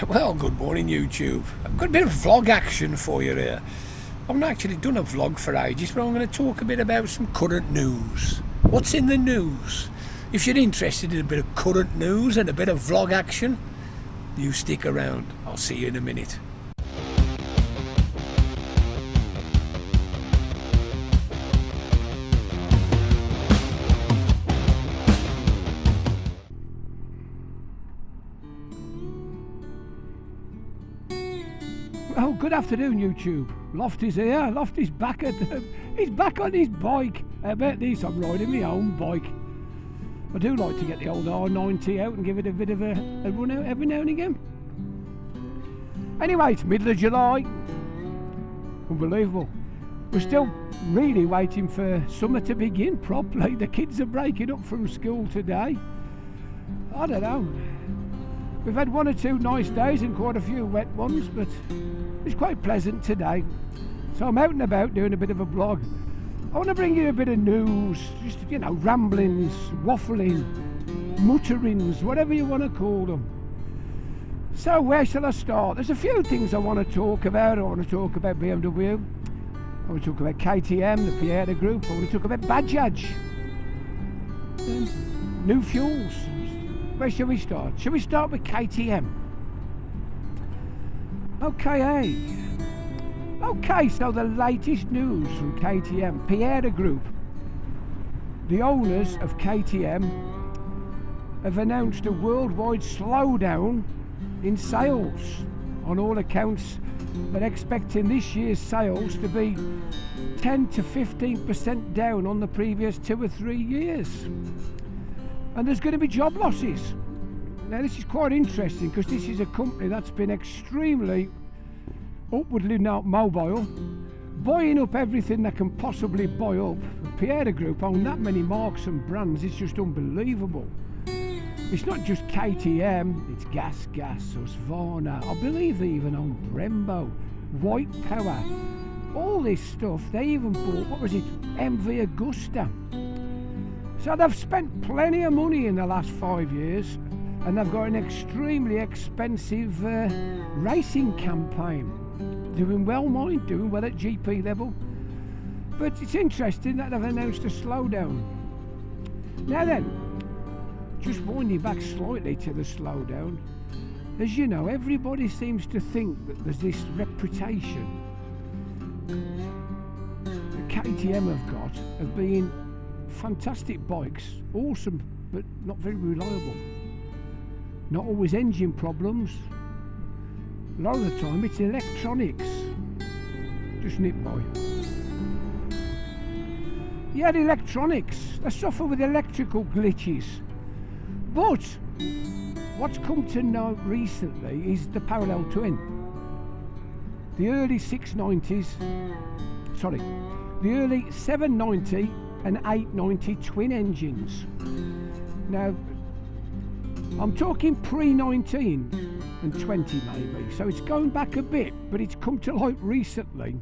Well, good morning YouTube. I've got a bit of vlog action for you here. I've not actually done a vlog for ages, but I'm going to talk a bit about some current news. What's in the news? If you're interested in a bit of current news and a bit of vlog action, you stick around. I'll see you in a minute. Oh, good afternoon, YouTube. Lofty's here. Lofty's back he's back on his bike. At least I'm riding my own bike. I do like to get the old R90 out and give it a bit of a run out every now and again. Anyway, it's middle of July. Unbelievable. We're still really waiting for summer to begin properly. The kids are breaking up from school today. I don't know. We've had one or two nice days and quite a few wet ones, but it's quite pleasant today. So I'm out and about doing a bit of a vlog. I want to bring you a bit of news, just, you know, ramblings, waffling, mutterings, whatever you want to call them. So where shall I start? There's a few things I want to talk about. I want to talk about BMW. I want to talk about KTM, the Pierre Group. I want to talk about Bajaj. New fuels. Where shall we start? Shall we start with KTM? Okay, so the latest news from KTM. Pierre Group, the owners of KTM, have announced a worldwide slowdown in sales. On all accounts, they're expecting this year's sales to be 10 to 15% down on the previous 2 or 3 years. And there's going to be job losses. Now this is quite interesting because this is a company that's been extremely upwardly mobile, buying up everything they can possibly buy up. The Pierre Group own that many marks and brands, it's just unbelievable. It's not just KTM, it's Gas, Husqvarna, I believe they even own Brembo, White Power, all this stuff. They even bought, what was it, MV Agusta. So they've spent plenty of money in the last 5 years, and they've got an extremely expensive racing campaign. Doing well, mind, doing well at GP level. But it's interesting that they've announced a slowdown. Now then, just winding back slightly to the slowdown, as you know, everybody seems to think that there's this reputation that KTM have got of being fantastic bikes, awesome, but not very reliable. Not always engine problems. A lot of the time it's electronics. Just nip by. Yeah, the electronics. They suffer with electrical glitches. But what's come to note recently is the parallel twin. The early 690s, sorry, the early 790 and 890 twin engines. Now, I'm talking pre-19 and 20 maybe, so it's going back a bit, but it's come to light recently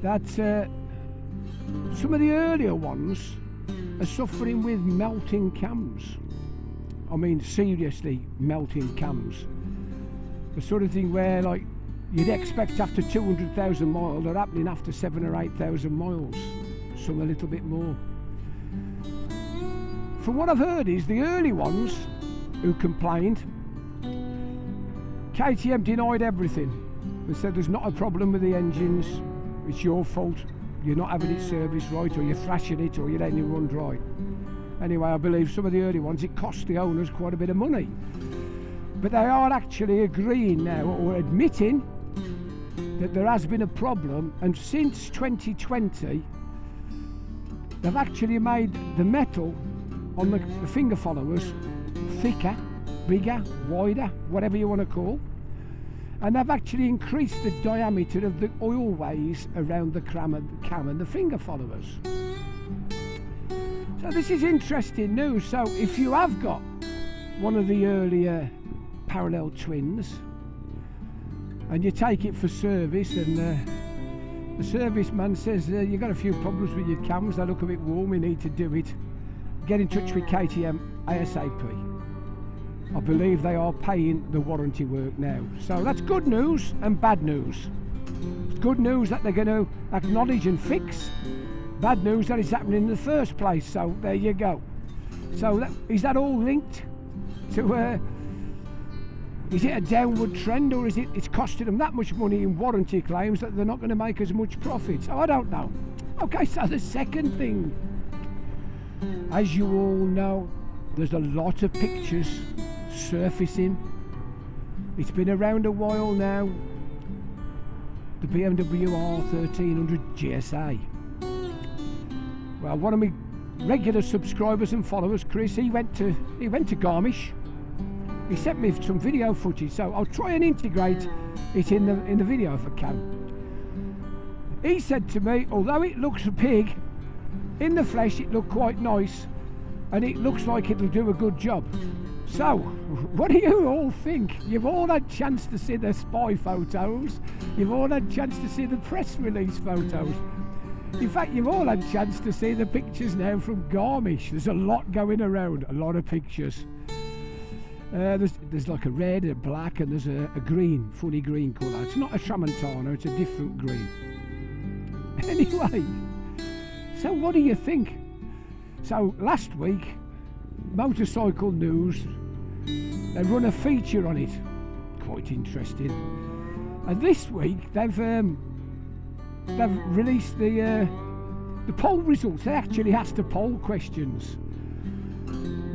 that some of the earlier ones are suffering with melting cams. I mean, seriously melting cams. The sort of thing where, like, you'd expect after 200,000 miles, they're happening after 7,000 or 8,000 miles. Some a little bit more. From what I've heard is the early ones who complained, KTM denied everything. They said there's not a problem with the engines, it's your fault, you're not having it serviced right, or you're thrashing it, or you're letting it run dry. Anyway, I believe some of the early ones, it cost the owners quite a bit of money. But they are actually agreeing now, or admitting, that there has been a problem, and since 2020 they've actually made the metal on the finger followers thicker, bigger, wider, whatever you want to call, and they've actually increased the diameter of the oil ways around the cam and the finger followers. So this is interesting news. So if you have got one of the earlier parallel twins and you take it for service and the serviceman says you've got a few problems with your cams, they look a bit warm, you need to do it, get in touch with KTM ASAP. I believe they are paying the warranty work now. So that's good news and bad news. It's good news that they're going to acknowledge and fix. Bad news that it's happening in the first place. So there you go. So is that all linked to is it a downward trend, or is it's costing them that much money in warranty claims that they're not going to make as much profit? So I don't know. Okay, so the second thing, as you all know, there's a lot of pictures surfacing. It's been around a while now. The BMW R1300 GSA. Well, one of my regular subscribers and followers, Chris, he went to Garmisch. He sent me some video footage, so I'll try and integrate it in the video if I can. He said to me, although it looks big, in the flesh it looked quite nice, and it looks like it'll do a good job. So, what do you all think? You've all had a chance to see the spy photos. You've all had a chance to see the press release photos. In fact, you've all had a chance to see the pictures now from Garmisch. There's a lot going around, a lot of pictures. There's like a red, a black, and there's a green, funny green colour. It's not a Tramontana, it's a different green. Anyway, so what do you think? So last week, Motorcycle News, they run a feature on it, quite interesting. And this week they've released the poll results. They actually asked the poll questions.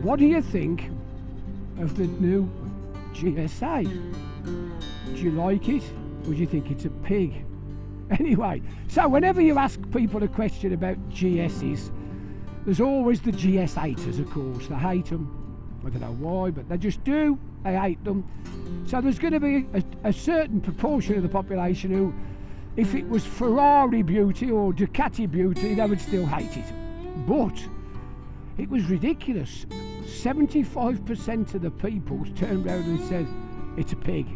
What do you think of the new GSA? Do you like it, or do you think it's a pig? Anyway, so whenever you ask people a question about GSs, there's always the GS haters, of course. They hate them. I don't know why, but they just do. They hate them. So there's going to be a certain proportion of the population who, if it was Ferrari beauty or Ducati beauty, they would still hate it. But it was ridiculous. 75% of the people turned around and said, it's a pig.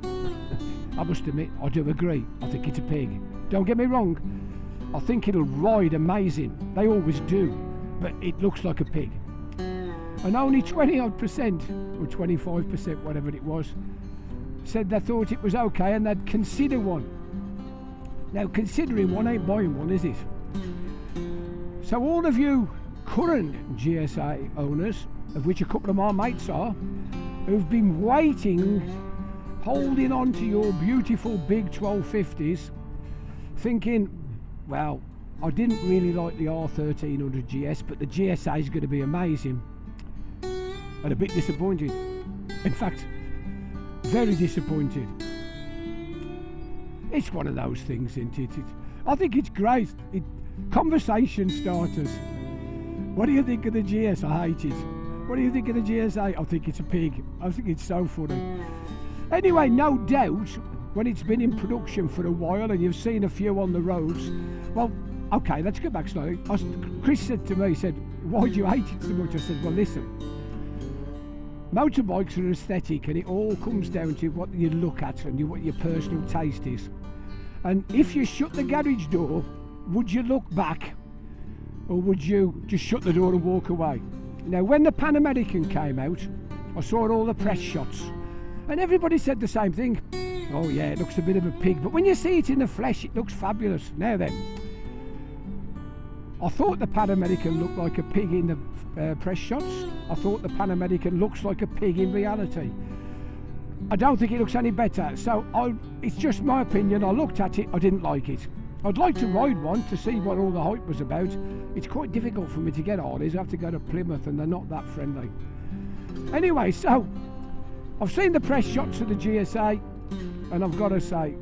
I must admit, I do agree. I think it's a pig. Don't get me wrong. I think it'll ride amazing. They always do. But it looks like a pig. And only 20-odd%, or 25%, whatever it was, said they thought it was okay and they'd consider one. Now, considering one ain't buying one, is it? So all of you current GSA owners, of which a couple of my mates are, who've been waiting, holding on to your beautiful big 1250s, thinking, well, I didn't really like the R1300 GS, but the GSA is going to be amazing, and a bit disappointed. In fact, very disappointed. It's one of those things, isn't it? I think it's great. Conversation starters. What do you think of the GS? I hate it. What do you think of the GSA? I think it's a pig. I think it's so funny. Anyway, no doubt, when it's been in production for a while and you've seen a few on the roads, well, okay, let's go back slowly. Chris said to me, he said, why do you hate it so much? I said, well, listen, motorbikes are aesthetic, and it all comes down to what you look at and what your personal taste is. And if you shut the garage door, would you look back, or would you just shut the door and walk away? Now, when the Pan American came out, I saw all the press shots, and everybody said the same thing. Oh yeah, it looks a bit of a pig, but when you see it in the flesh, it looks fabulous. Now then, I thought the Pan American looked like a pig in the press shots. I thought the Pan American looks like a pig in reality. I don't think it looks any better, so it's just my opinion. I looked at it, I didn't like it. I'd like to ride one to see what all the hype was about. It's quite difficult for me to get on. I have to go to Plymouth, and they're not that friendly. Anyway, so I've seen the press shots of the GSA, and I've got to say,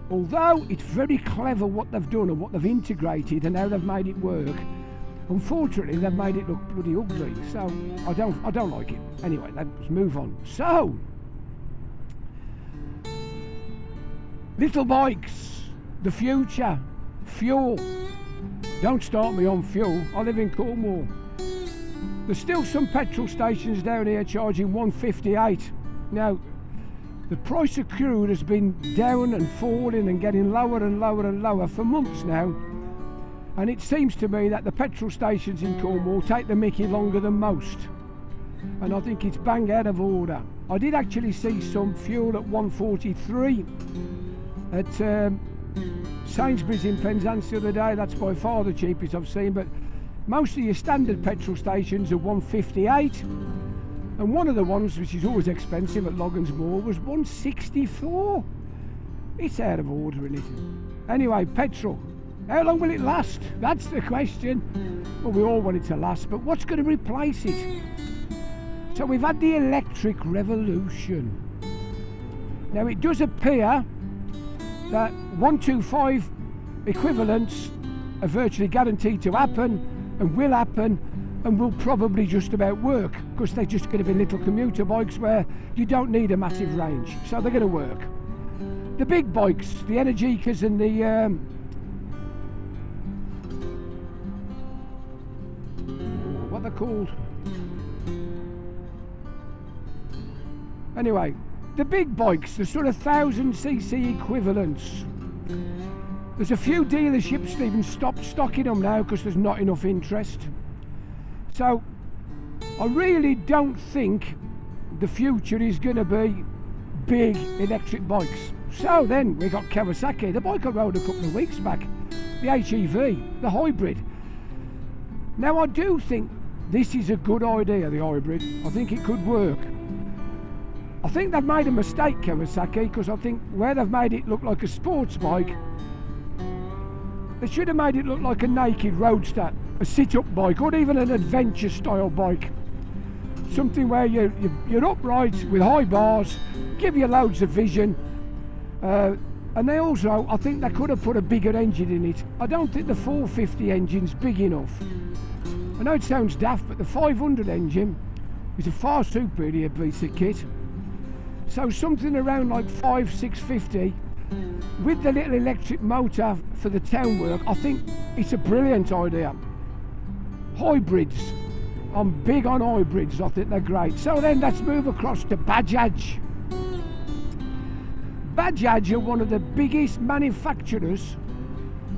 although it's very clever what they've done and what they've integrated and how they've made it work, unfortunately they've made it look bloody ugly. So I don't like it. Anyway, let's move on. So, little bikes, the future, fuel. Don't start me on fuel. I live in Cornwall. There's still some petrol stations down here charging 158. Now, the price of crude has been down and falling and getting lower and lower and lower for months now. And it seems to me that the petrol stations in Cornwall take the mickey longer than most. and I think it's bang out of order. I did actually see some fuel at 143 at Sainsbury's in Penzance the other day. That's by far the cheapest I've seen, but most of your standard petrol stations are 158, and one of the ones, which is always expensive at Logan's Moor, was 164. It's out of order, isn't it? Anyway, petrol. How long will it last? That's the question. Well, we all want it to last, but what's going to replace it? So we've had the electric revolution. Now it does appear that 125 equivalents are virtually guaranteed to happen, and will happen, and will probably just about work, because they're just going to be little commuter bikes where you don't need a massive range, so they're going to work. The big bikes, the Energicas and the what they're called. Anyway, the big bikes, the sort of 1000cc equivalents. There's a few dealerships that even stopped stocking them now because there's not enough interest. So I really don't think the future is going to be big electric bikes. So then we got Kawasaki, the bike I rode a couple of weeks back, the HEV, the hybrid. Now I do think this is a good idea, the hybrid. I think it could work. I think they've made a mistake, Kawasaki, because I think where they've made it look like a sports bike, they should have made it look like a naked roadster, a sit-up bike, or even an adventure style bike. Something where you're upright with high bars, give you loads of vision. And they also, I think they could have put a bigger engine in it. I don't think the 450 engine's big enough. I know it sounds daft, but the 500 engine is a far superior piece of kit. So something around like 650 with the little electric motor for the town work, I think it's a brilliant idea. Hybrids, I'm big on hybrids, I think they're great. So then let's move across to Bajaj. Bajaj are one of the biggest manufacturers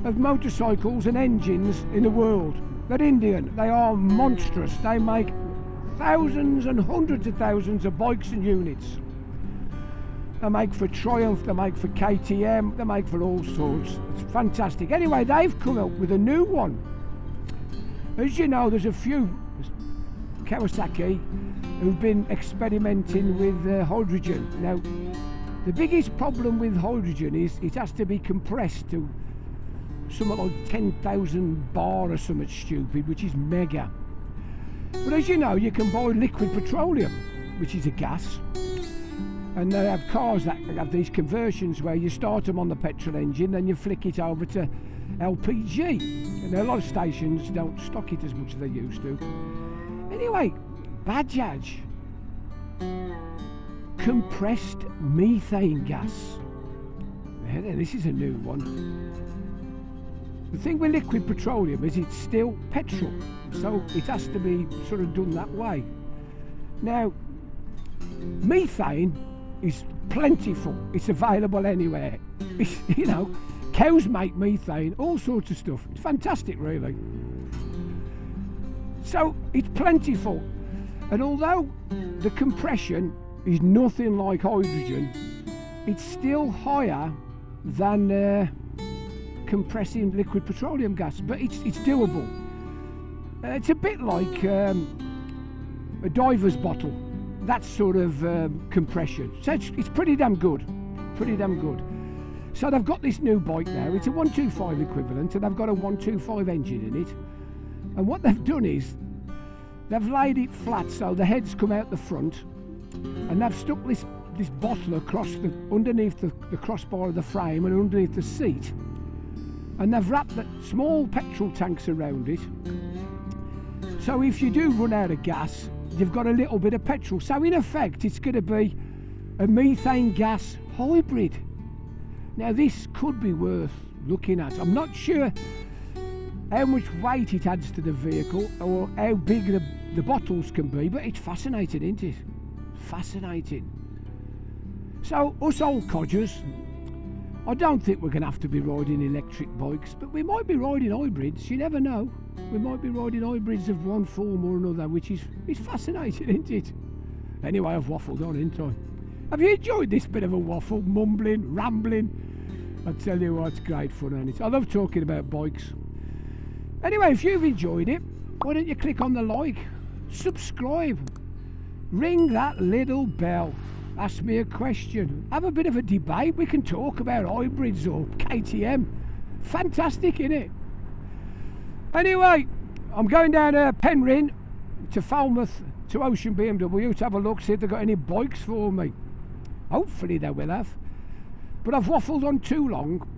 of motorcycles and engines in the world. They're Indian, they are monstrous. They make thousands and hundreds of thousands of bikes and units. They make for Triumph, they make for KTM, they make for all sorts. It's fantastic. Anyway, they've come up with a new one. As you know, there's a few Kawasaki who've been experimenting with hydrogen. Now, the biggest problem with hydrogen is it has to be compressed to something like 10,000 bar or something stupid, which is mega. But as you know, you can buy liquid petroleum, which is a gas. And they have cars that have these conversions where you start them on the petrol engine, then you flick it over to LPG. And a lot of stations don't stock it as much as they used to. Anyway, Bajaj, compressed methane gas. Yeah, this is a new one. The thing with liquid petroleum is it's still petrol, so it has to be sort of done that way. Now, methane is plentiful, it's available anywhere. It's, you know, cows make methane, all sorts of stuff. It's fantastic, really. So it's plentiful, and although the compression is nothing like hydrogen, it's still higher than compressing liquid petroleum gas, but it's doable. It's a bit like a diver's bottle, that sort of compression. So it's pretty damn good, pretty damn good. So they've got this new bike now, it's a 125 equivalent, and they've got a 125 engine in it. And what they've done is, they've laid it flat so the heads come out the front, and they've stuck this bottle across underneath the crossbar of the frame and underneath the seat. And they've wrapped the small petrol tanks around it. So if you do run out of gas, you've got a little bit of petrol. So in effect, it's going to be a methane gas hybrid. Now this could be worth looking at. I'm not sure how much weight it adds to the vehicle or how big the bottles can be, but it's fascinating, isn't it? Fascinating. So us old codgers, I don't think we're going to have to be riding electric bikes, but we might be riding hybrids, you never know. We might be riding hybrids of one form or another, which is fascinating, isn't it? Anyway, I've waffled on, ain't I? Have you enjoyed this bit of a waffle, mumbling, rambling? I tell you what, it's great fun, ain't it? I love talking about bikes. Anyway, if you've enjoyed it, why don't you click on the like, subscribe, ring that little bell, ask me a question, have a bit of a debate. We can talk about hybrids or KTM. Fantastic, innit? Anyway, I'm going down to Penryn, to Falmouth, to Ocean BMW to have a look, see if they've got any bikes for me. Hopefully they will have. But I've waffled on too long,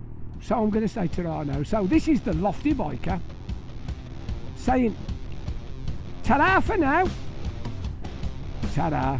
so I'm going to say ta-ra now. So this is the Lofty Biker saying ta-ra for now. Ta-ra.